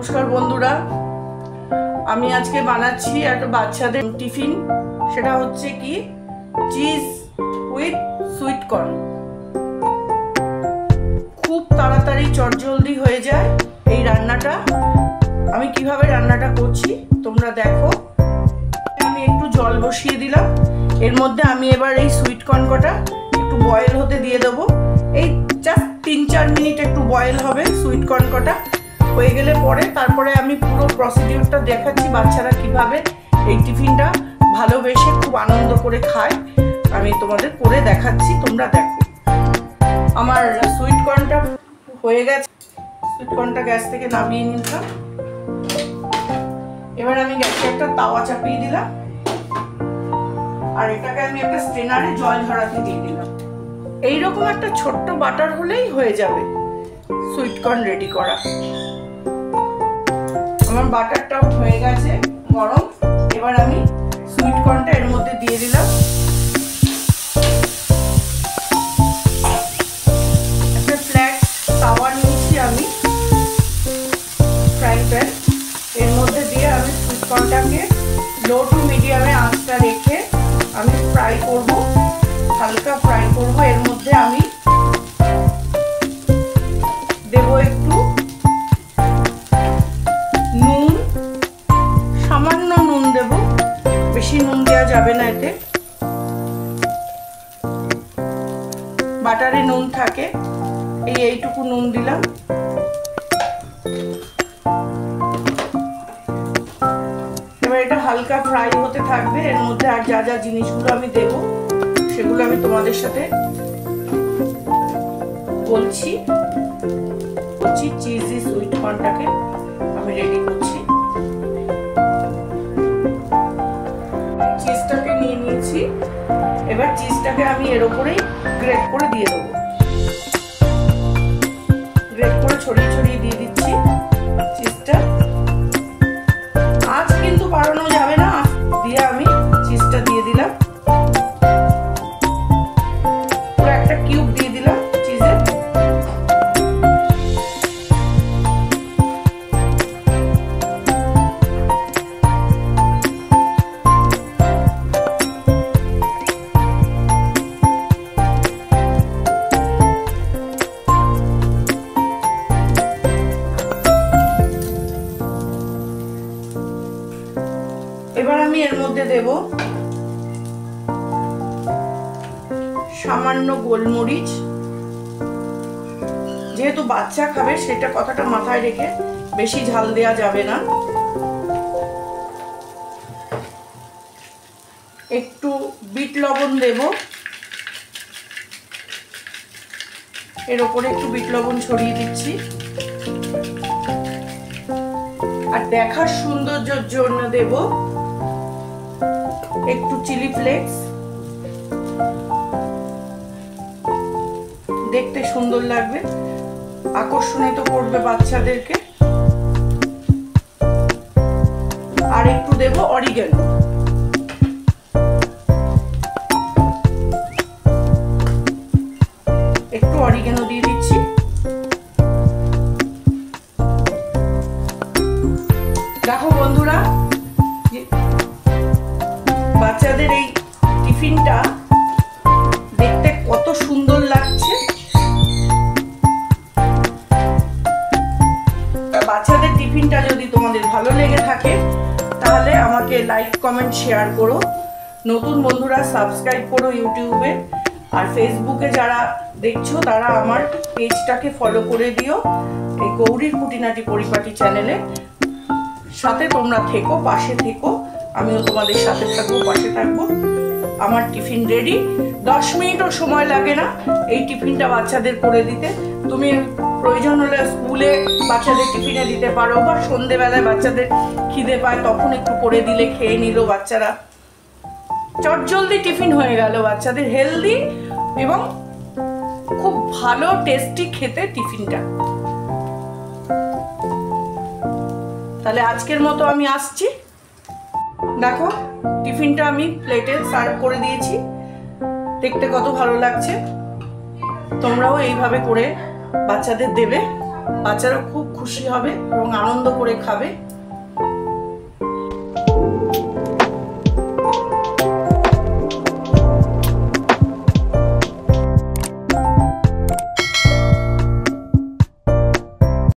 নমস্কার বন্ধুরা, আমি আজকে বানাচ্ছি একটা বাচ্চাদের টিফিন। সেটা হচ্ছে কি চিজ উইথ সুইট কর্ন। খুব তাড়াতাড়ি চটজলদি হয়ে যায় এই রান্নাটা। আমি কিভাবে রান্নাটা করছি তোমরা দেখো। আমি একটু জল বসিয়ে দিলাম, এর মধ্যে আমি এবার এই সুইট কর্ন কটা একটু বয়েল হতে দিয়ে দেবো। এই জাস্ট 3-4 মিনিট একটু বয়েল হবে সুইট কর্ন কটা। হয়ে গেলে পরে তারপরে আমি পুরো প্রসিডিউরটা দেখাচ্ছি, বাচ্চারা কিভাবে এই টিফিনটা ভালোবেসে খুব আনন্দ করে খায় আমি তোমাদের করে দেখাচ্ছি, তোমরা দেখো। আমার সুইট কর্নটা হয়ে গেছে, সুইট কর্নটা গ্যাস থেকে নামিয়ে নিলাম। এবার আমি গ্যাসে একটা তাওয়া চাপিয়ে দিলাম, আর এটাকে আমি একটা স্ট্রেনারে জল ঝরাতে দিয়ে দিলাম। এইরকম একটা ছোট্ট বাটার হলেই হয়ে যাবে সুইট কর্ন রেডি করা। আমার বাটারটাও হয়ে গেছে গরম। এবার আমি সুইট কর্নটা এর মধ্যে দিয়ে দিলাম। একটা ফ্ল্যাট তাওয়া নিয়েছি আমি, ফ্রাইং প্যান। এর মধ্যে দিয়ে আমি সুইট কর্নটাকে লো টু মিডিয়ামে আঁচটা রেখে আমি ফ্রাই করব, হালকা ফ্রাই করব। এর মধ্যে আমি দেবো একটু নুন, সামান্য নুন দেব, বেশি নুন দেওয়া যাবে না, এতে বাটারে নুন থাকে। এইটুকু নুন দিলাম। এবার এটা হালকা ফ্রাই হতে থাকবে। এর মধ্যে আর যা যা জিনিসগুলো আমি দেব সেগুলো আমি তোমাদের সাথে বলছি। চিজি সুইট কর্নটাকে আমি রেডি করছি। চিজটাকে নিয়ে নিয়েছি, এবার চিজটাকে আমি এর উপরেই গ্রেট করে দিয়ে দেবো। গ্রেট করে ছড়িয়ে ছড়িয়ে দিয়ে দিচ্ছি চিজটা। আঁচ কিন্তু বাড়ানো যাবে না, দিয়ে আমি চিজটা দিয়ে দিলাম। পুরো একটা কিউব দিয়ে দিলাম চিজের। এবার আমি এর মধ্যে দেব সামান্য গোলমরিচ। যেহেতু বাচ্চা খাবে সেটা কথাটা মাথায় রেখে বেশি ঝাল দেওয়া যাবে না। একটু বিট লবণ দেব, এর উপরে একটু বিট লবণ ছড়িয়ে দিচ্ছি। আর দেখার সৌন্দর্যের জন্য দেব একটু চিলি ফ্লেক্স, দেখতে সুন্দর লাগবে, আকর্ষণিত করবে বাচ্চাদেরকে। আর একটু দেব অরিগ্যানো। একটু অরিগ্যানো দিয়ে দিচ্ছি। দেখো বন্ধুরা, বাচ্চাদের এই টিফিনটা দেখতে কত সুন্দর লাগছে। বাচ্চাদের টিফিনটা যদি তোমাদের ভালো লেগে থাকে তাহলে আমাকে লাইক, কমেন্ট, শেয়ার করো। নতুন বন্ধুরা সাবস্ক্রাইব করো ইউটিউবে। আর ফেসবুকে যারা দেখছো তারা আমার পেজটাকে ফলো করে দিও, এই গৌরীর খুঁটিনাটি পরিপাটি চ্যানেলে। সাথে তোমরা থেকো, পাশে থেকো, আমিও তোমাদের সাথে থাকবো, পাশে থাকবো। আমার টিফিন রেডি, 10 মিনিটও সময় লাগে না এই টিফিনটা বাচ্চাদের করে দিতে। তুমি প্রয়োজন হলে স্কুলে বাচ্চাদের টিফিনে দিতে পারো, বা সন্ধেবেলায় বাচ্চাদের খিদে পায় তখন একটু করে দিলে খেয়ে নিল বাচ্চারা। চটজলদি টিফিন হয়ে গেল বাচ্চাদের, হেলদি এবং খুব ভালো টেস্টি খেতে টিফিনটা। তাহলে আজকের মতো আমি আসছি। দেখো টিফিনটা আমি প্লেটে সার্ভ করে দিয়েছি, দেখতে কত ভালো লাগছে। তোমরাও এইভাবে করে বাচ্চাদের দেবে। বাচ্চারা খুব খুশি হবে এবং আনন্দ করে খাবে।